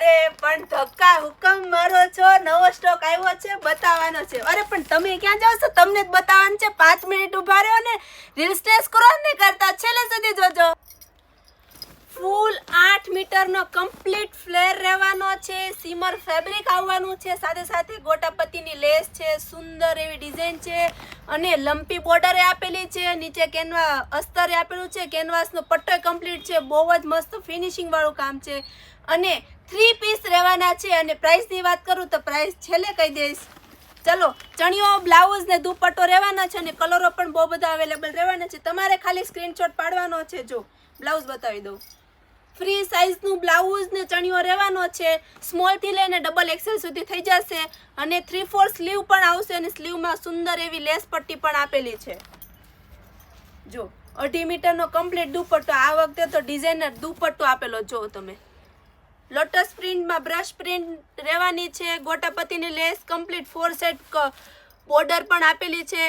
અરે પણ ધક્કા હુકમ મારો છો, નવો સ્ટોક આવ્યો છે, બતાવવાનો છે. અરે પણ તમે ક્યાં જાવ છો? તમને જ બતાવવાનું છે. 5 મિનિટ ઉભા રહ્યો ને, રીલ સ્ટેસ સ્ક્રોલ નહીં કરતા, છેલ્લે સુધી જોજો. ફૂલ 8 મીટરનો કમ્પ્લીટ ફ્લેર રહેવાનો છે. સીમર ફેબ્રિક આવવાનું છે, સાથે સાથે ગોટાપત્તીની લેસ છે, સુંદર એવી ડિઝાઇન છે અને લંપી બોર્ડર આપેલી છે. નીચે કેનવા અસ્તરે આપેલું છે, કેનવાસનો પટ્ટો કમ્પ્લીટ છે. બહુ જ મસ્ત ફિનિશિંગ વાળું કામ છે અને 3 પીસ રહેવાના છે. અને પ્રાઇસની વાત કરું તો પ્રાઇસ છેલ્લે કહી દઈશ. ચલો, ચણિયો, બ્લાઉઝ ને દુપટ્ટો રહેવાના છે અને કલરો પણ બહુ બધા અવેલેબલ રહેવાના છે. તમારે ખાલી સ્ક્રીનશોટ પાડવાનો છે. જો બ્લાઉઝ બતાવી દઉં. ફ્રી સાઇઝનું બ્લાઉઝ ને ચણિયો રહેવાનો છે. સ્મોલથી લઈને ડબલ એક્સેલ સુધી થઈ જશે અને 3/4 સ્લીવ પણ આવશે અને સ્લીવમાં સુંદર એવી લેસ પટ્ટી પણ આપેલી છે. જો 2.5 મીટરનો કમ્પ્લીટ દુપટ્ટો. આ વખતે તો ડિઝાઇનર દુપટ્ટો આપેલો જો તમે. લોટસ પ્રિન્ટમાં બ્રશ પ્રિન્ટ રહેવાની છે. ગોટાપત્તીની લેસ કમ્પ્લીટ 4 સેટ બોર્ડર પણ આપેલી છે.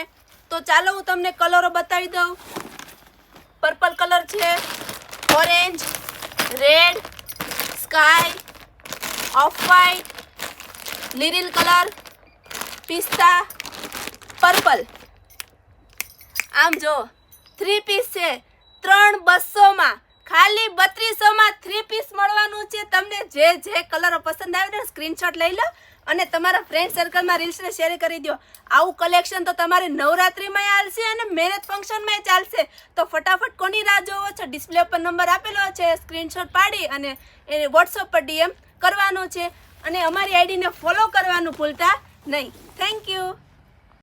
તો ચાલો હું તમને કલરો બતાવી દઉં. પર્પલ કલર છે, orange, red, sky, off white, Liril colour, પિસ્તા, પર્પલ. આમ જો 3 પીસ છે. 3,200માં, ખાલી 3200માં 3 પીસ મળવાનું છે. તમને જે કલરો પસંદ આવે ને સ્ક્રીનશોટ લઈ લો અને તમારા ફ્રેન્ડ સર્કલમાં રીલ્સને શેર કરી દો. આવું કલેક્શન તો તમારે નવરાત્રિમાં ચાલશે અને મેરેજ ફંક્શનમાં ચાલશે. તો ફટાફટ કોની રાહ જોવો છો? ડિસ્પ્લે પર નંબર આપેલો છે, સ્ક્રીનશોટ પાડી અને એને વોટ્સઅપ પર DM કરવાનો છે અને અમારી આઈડીને ફોલો કરવાનું ભૂલતા નહીં. Thank you.